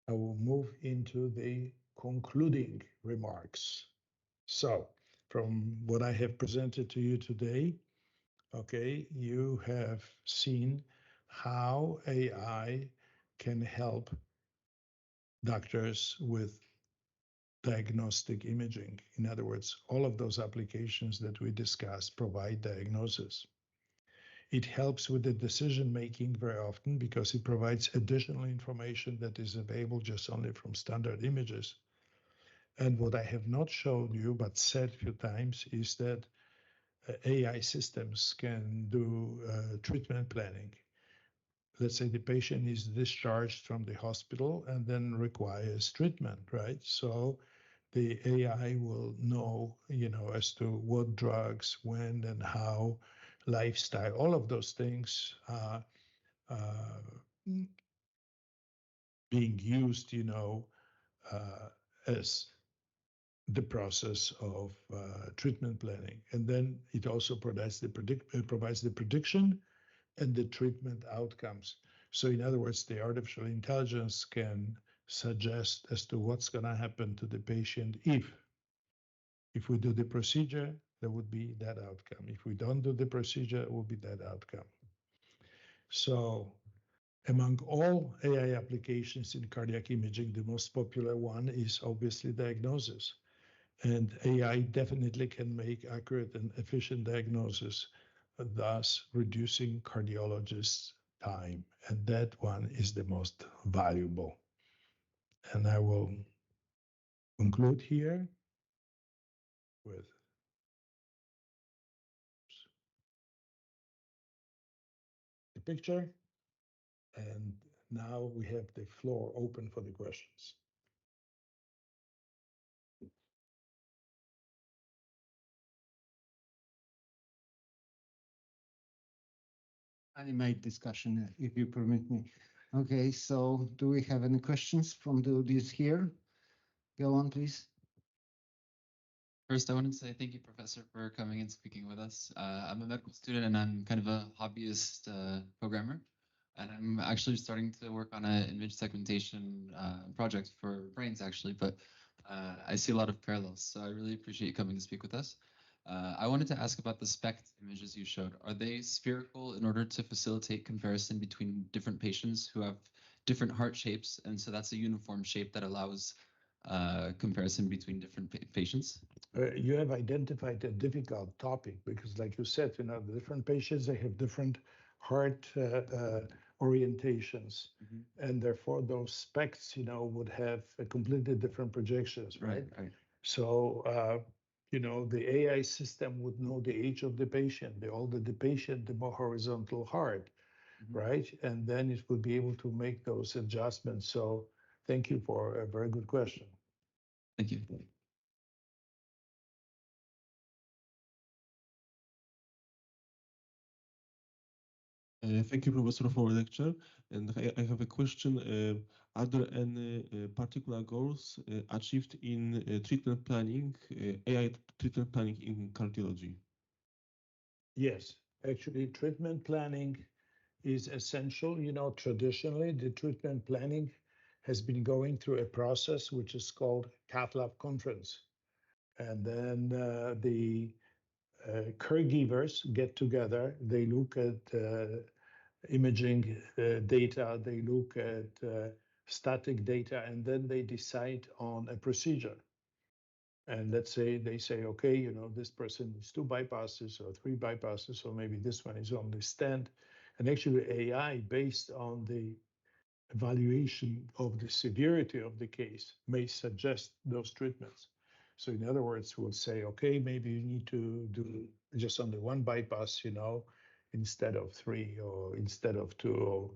I will move into the concluding remarks. So from what I have presented to you today, okay, you have seen how AI can help doctors with diagnostic imaging. In other words, all of those applications that we discussed provide diagnosis. It helps with the decision making very often because it provides additional information that is available just only from standard images. And what I have not shown you but said a few times is that AI systems can do treatment planning. Let's say the patient is discharged from the hospital and then requires treatment, right? So the AI will know, as to what drugs, when and how, lifestyle, all of those things are being used, as the process of treatment planning. And then it also provides the prediction and the treatment outcomes. So in other words, the artificial intelligence can suggest as to what's going to happen to the patient if we do the procedure, there would be that outcome. If we don't do the procedure, it will be that outcome. So among all AI applications in cardiac imaging, the most popular one is obviously diagnosis. And AI definitely can make accurate and efficient diagnosis, thus reducing cardiologists' time. And that one is the most valuable. And I will conclude here with the picture. And now we have the floor open for the questions. Animate discussion, if you permit me. Okay, so do we have any questions from the audience here? Go on, please. First, I wanted to say thank you, Professor, for coming and speaking with us. I'm a medical student and I'm kind of a hobbyist programmer. And I'm actually starting to work on an image segmentation project for brains, actually, but I see a lot of parallels. So I really appreciate you coming to speak with us. I wanted to ask about the SPECT images you showed. Are they spherical in order to facilitate comparison between different patients who have different heart shapes? And so that's a uniform shape that allows comparison between different patients? You have identified a difficult topic because, like you said, the different patients, they have different heart orientations. And therefore, those specs, would have a completely different projections, right? Right. So, the AI system would know the age of the patient. The older the patient, the more horizontal heart, right? And then it would be able to make those adjustments. So thank you for a very good question. Thank you. Thank you, Professor, for the lecture. And I have a question. Are there any particular goals achieved in treatment planning, AI treatment planning in cardiology? Yes, actually, treatment planning is essential. Traditionally, the treatment planning has been going through a process which is called cath lab conference. And then the caregivers get together, they look at imaging data, they look at static data, and then they decide on a procedure. And let's say they say, okay, this person needs 2 bypasses or 3 bypasses, or maybe this one is only stent. And actually AI, based on the evaluation of the severity of the case, may suggest those treatments. So in other words, we'll say, okay, maybe you need to do just only 1 bypass, instead of 3 or instead of 2, or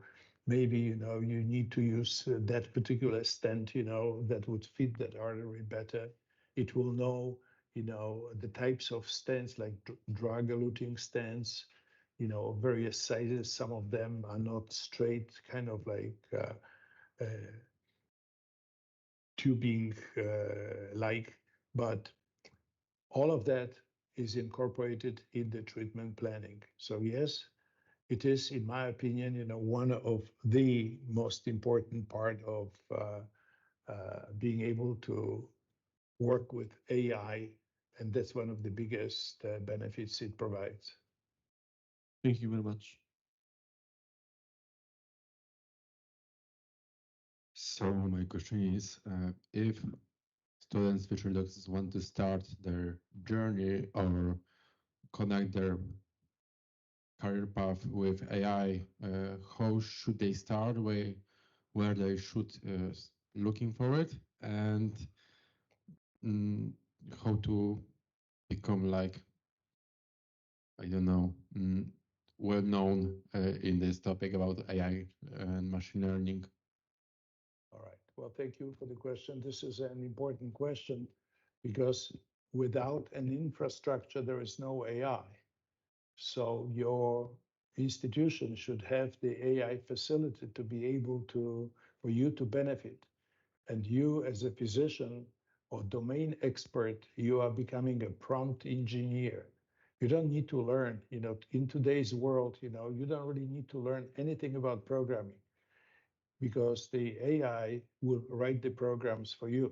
maybe, you need to use that particular stent, that would fit that artery better. It will know, the types of stents, like drug-eluting stents, various sizes. Some of them are not straight, kind of like tubing like, but all of that is incorporated in the treatment planning. So yes, it is, in my opinion, one of the most important part of being able to work with AI, and that's one of the biggest benefits it provides. Thank you very much. So my question is, if students, future doctors want to start their journey or connect their career path with AI, how should they start? Where they should looking for it, and how to become like, I don't know, well known in this topic about AI and machine learning. All right. Well, thank you for the question. This is an important question because without an infrastructure, there is no AI. So your institution should have the AI facility to be able to, for you to benefit. And you as a physician or domain expert, you are becoming a prompt engineer. You don't need to learn, in today's world, you don't really need to learn anything about programming because the AI will write the programs for you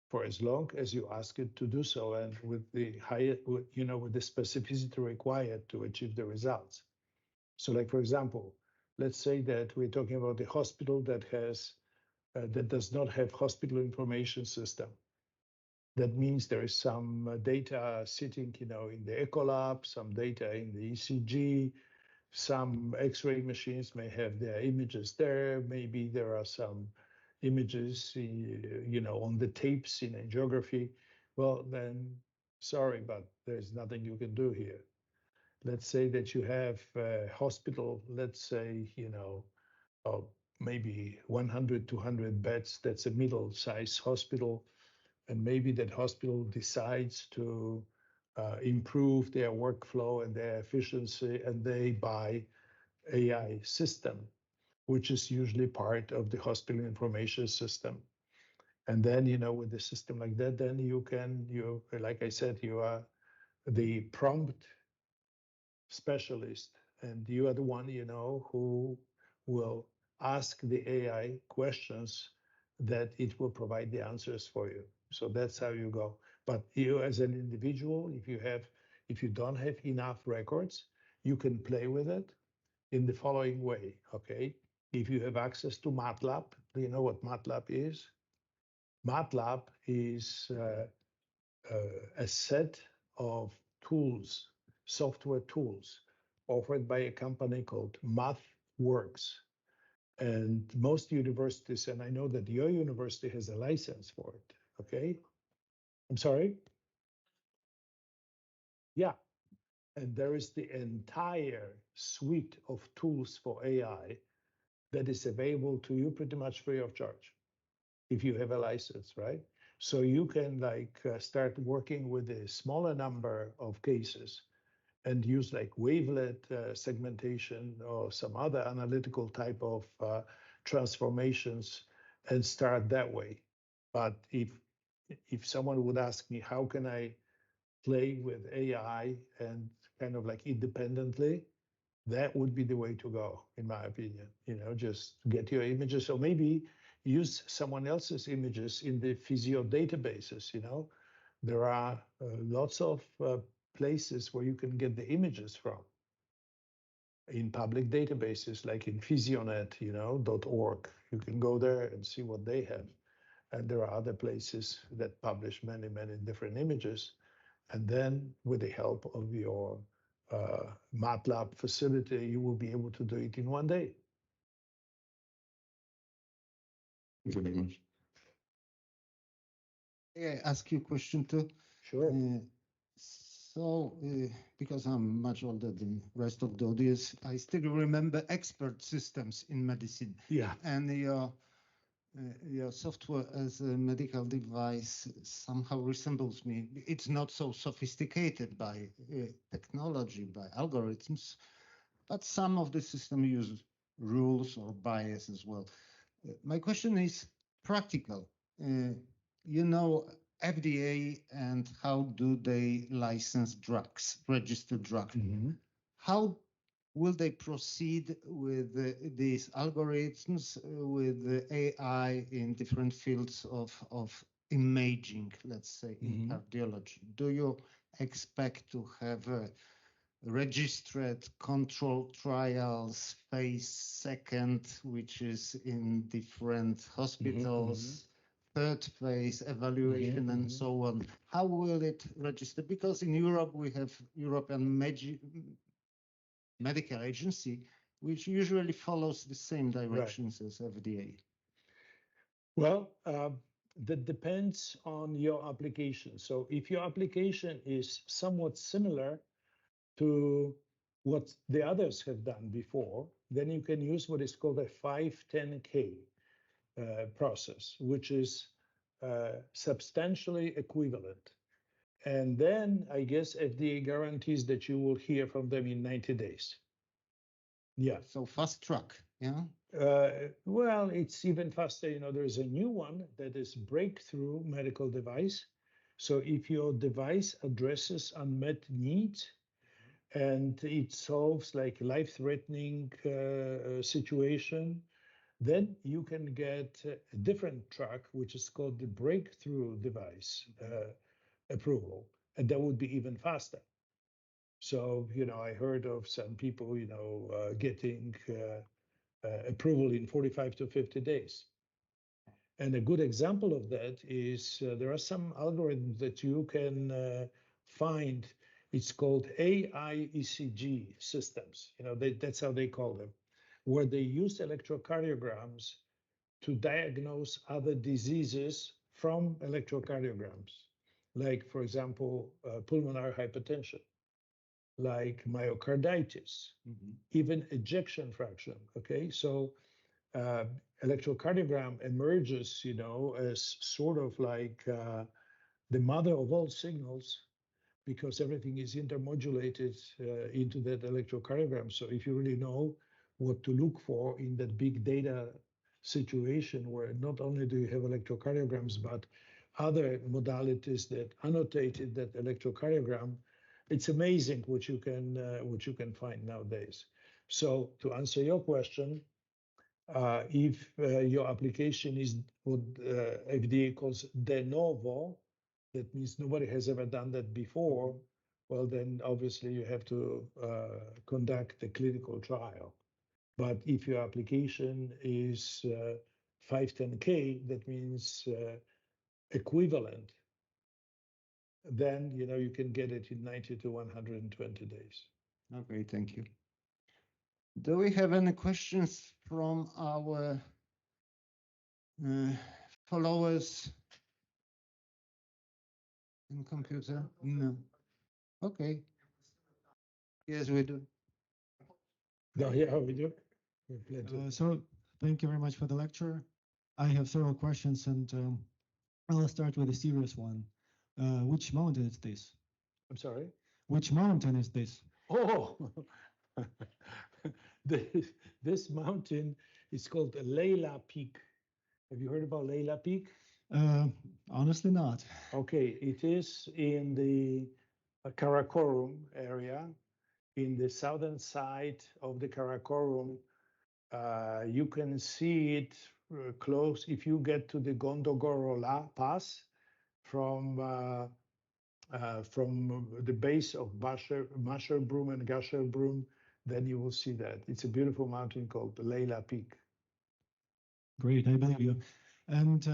for as long as you ask it to do so and with the with the specificity required to achieve the results. So like, for example, let's say that we're talking about a hospital that has that does not have hospital information system. That means there is some data sitting, in the echo lab, some data in the ECG, some X-ray machines may have their images there. Maybe there are some images, on the tapes in angiography. Well, then, sorry, but there's nothing you can do here. Let's say that you have a hospital, let's say, maybe 100, 200 beds. That's a middle-sized hospital. And maybe that hospital decides to improve their workflow and their efficiency, and they buy AI system, which is usually part of the hospital information system. And then, with a system like that, then you, like I said, you are the prompt specialist, and you are the one, who will ask the AI questions that it will provide the answers for you. So that's how you go. But you as an individual, if you don't have enough records, you can play with it in the following way, okay? If you have access to MATLAB, do you know what MATLAB is? MATLAB is a set of tools, software tools, offered by a company called MathWorks. And most universities, and I know that your university has a license for it, okay? I'm sorry? Yeah. And there is the entire suite of tools for AI that is available to you pretty much free of charge if you have a license, right? So you can start working with a smaller number of cases and use like wavelet segmentation or some other analytical type of transformations and start that way. But if someone would ask me, how can I play with AI and kind of like independently, that would be the way to go, in my opinion. Just get your images, or maybe use someone else's images in the physio databases. There are lots of places where you can get the images from in public databases, like in Physionet, .org. You can go there and see what they have. And there are other places that publish many, many different images. And then with the help of your MATLAB facility, you will be able to do it in one day. Thank you very much. May I ask you a question too? Sure. Because I'm much older than the rest of the audience, I still remember expert systems in medicine. Yeah. And your software as a medical device somehow resembles me. It's not so sophisticated by technology, by algorithms, but some of the system use rules or bias as well. My question is practical. FDA and how do they license drugs, register drugs? Mm-hmm. How will they proceed with these algorithms, with the AI in different fields of imaging, let's say, in cardiology? Do you expect to have registered control trials, phase second, which is in different hospitals, third phase evaluation, and so on. How will it register? Because in Europe, we have European Medical Agency, which usually follows the same directions as FDA. Well, that depends on your application. So if your application is somewhat similar to what the others have done before, then you can use what is called a 510K process, which is substantially equivalent. And then I guess FDA guarantees that you will hear from them in 90 days. Yeah. So fast track, yeah? Well, it's even faster. You know, there's a new one that is breakthrough medical device. So if your device addresses unmet needs and it solves like life-threatening situation, then you can get a different track, which is called the breakthrough device approval, and that would be even faster. So, you know, I heard of some people, you know, getting approval in 45 to 50 days. And a good example of that is there are some algorithms that you can find. It's called AI ECG systems. You know, that's how they call them, where they use electrocardiograms to diagnose other diseases from electrocardiograms, like, for example, pulmonary hypertension, like myocarditis, even ejection fraction. Okay, so electrocardiogram emerges, you know, as sort of like the mother of all signals, because everything is intermodulated into that electrocardiogram. So if you really know what to look for in that big data situation, where not only do you have electrocardiograms, but other modalities that annotated that electrocardiogram, it's amazing what you can find nowadays. So to answer your question, if your application is what FDA calls de novo, that means nobody has ever done that before, well, then obviously you have to conduct a clinical trial. But if your application is 510K, that means equivalent, then you know you can get it in 90 to 120 days. Okay, thank you. Do we have any questions from our followers in computer? No. Okay. Yes, we do. No, yeah, we do. So thank you very much for the lecture. I have several questions, and I'll start with a serious one. Which mountain is this? I'm sorry? Which mountain is this? Oh, this mountain is called Layla Peak. Have you heard about Layla Peak? Honestly, not. Okay, it is in the Karakorum area, in the southern side of the Karakorum. You can see it close if you get to the Gondogoro Pass from the base of Masherbrum and Gasherbrum, then you will see that. It's a beautiful mountain called the Layla Peak. Great, I believe you. And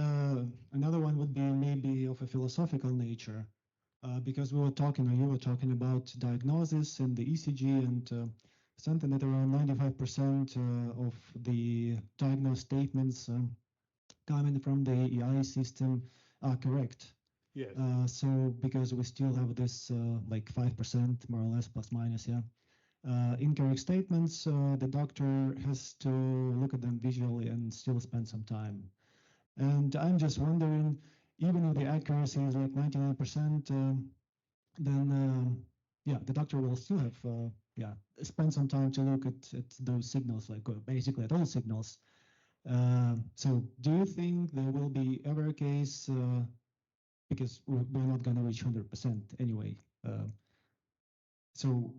another one would be maybe of a philosophical nature, because you were talking about diagnosis and the ECG, and something that around 95% of the diagnosed statements coming from the AI system are correct. Yes. So because we still have this like 5% more or less plus minus, yeah. Incorrect statements, the doctor has to look at them visually and still spend some time. And I'm just wondering, even if the accuracy is like 99%, then yeah, the doctor will still have spend some time to look at those signals, like basically at all signals. So do you think there will be ever a case, because we're not going to reach 100% anyway, so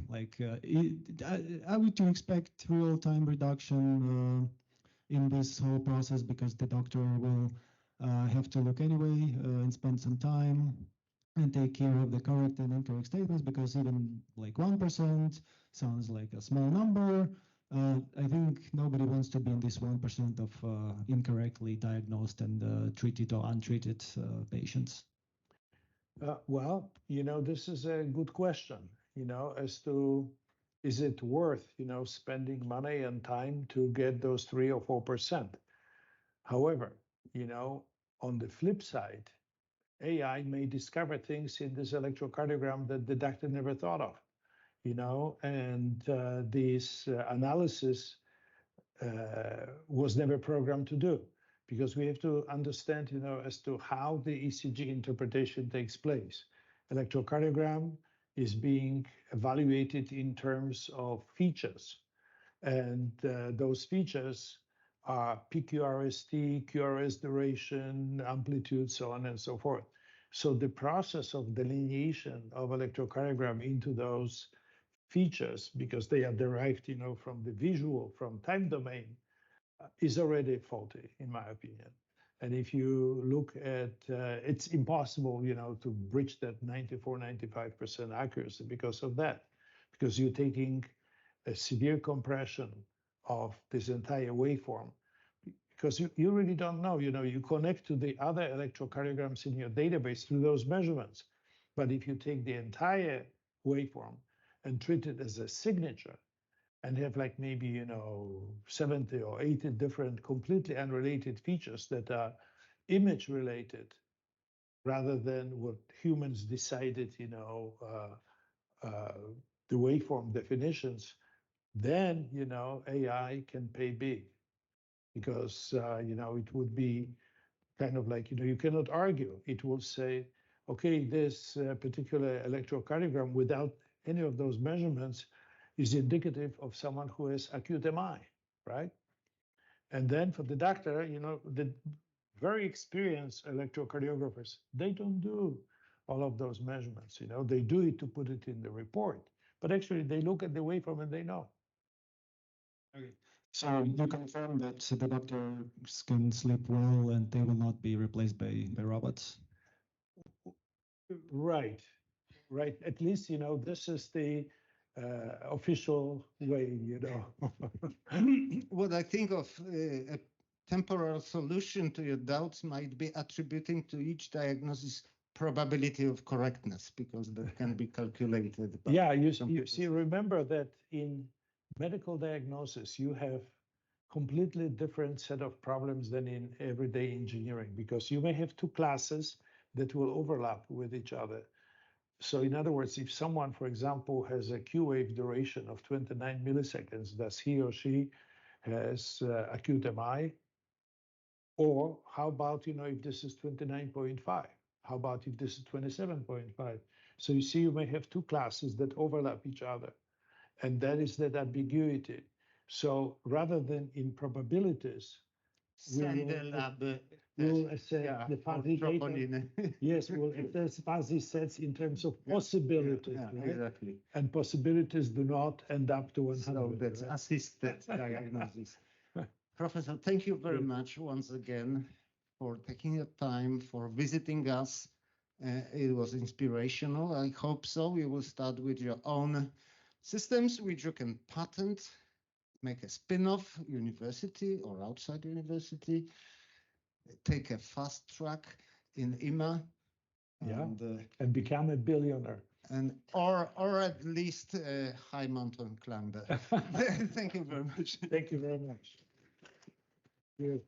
like are we to expect real-time reduction in this whole process, because the doctor will have to look anyway and spend some time? and take care of the correct and incorrect statements, because even like 1% sounds like a small number. I think nobody wants to be in this 1% of incorrectly diagnosed and treated or untreated patients. Well, this is a good question, as to, is it worth, spending money and time to get those 3 or 4%? However, on the flip side, AI may discover things in this electrocardiogram that the doctor never thought of, and this analysis was never programmed to do, because we have to understand, as to how the ECG interpretation takes place. Electrocardiogram is being evaluated in terms of features, and those features are PQRST, QRS duration, amplitude, so on and so forth. So the process of delineation of electrocardiogram into those features, because they are derived, from the visual, from time domain, is already faulty, in my opinion. And if you look at, it's impossible, to bridge that 94, 95% accuracy because of that, because you're taking a severe compression of this entire waveform, because you really don't know, you connect to the other electrocardiograms in your database through those measurements. But if you take the entire waveform and treat it as a signature and have like maybe, 70 or 80 different completely unrelated features that are image related rather than what humans decided, the waveform definitions, then, AI can pay big, because, it would be kind of like, you cannot argue. It will say, okay, this particular electrocardiogram without any of those measurements is indicative of someone who has acute MI, right? And then for the doctor, the very experienced electrocardiographers, they don't do all of those measurements, they do it to put it in the report. But actually, they look at the waveform and they know. Okay. So you confirm that the doctors can sleep well and they will not be replaced by robots? Right. At least, this is the official way, What I think of a temporal solution to your doubts might be attributing to each diagnosis probability of correctness, because that can be calculated. Yeah, you see, remember that in medical diagnosis, you have completely different set of problems than in everyday engineering, because you may have two classes that will overlap with each other. So in other words, if someone, for example, has a Q wave duration of 29 milliseconds, does he or she has acute MI? Or how about, if this is 29.5? How about if this is 27.5? So you see, you may have two classes that overlap each other, and that is that ambiguity. So rather than in probabilities, we'll assess the fuzzy data. Yes, we'll assess fuzzy sets in terms of possibilities. Yeah, right? exactly. And possibilities do not end up to 100. So that's right? assisted diagnosis. Professor, thank you very much once again for taking your time, for visiting us. It was inspirational. I hope so. You will start with your own systems, which you can patent, make a spin-off university or outside university, take a fast track in IMA, and become a billionaire. And or at least a high mountain climber. Thank you very much. Thank you very much. Good.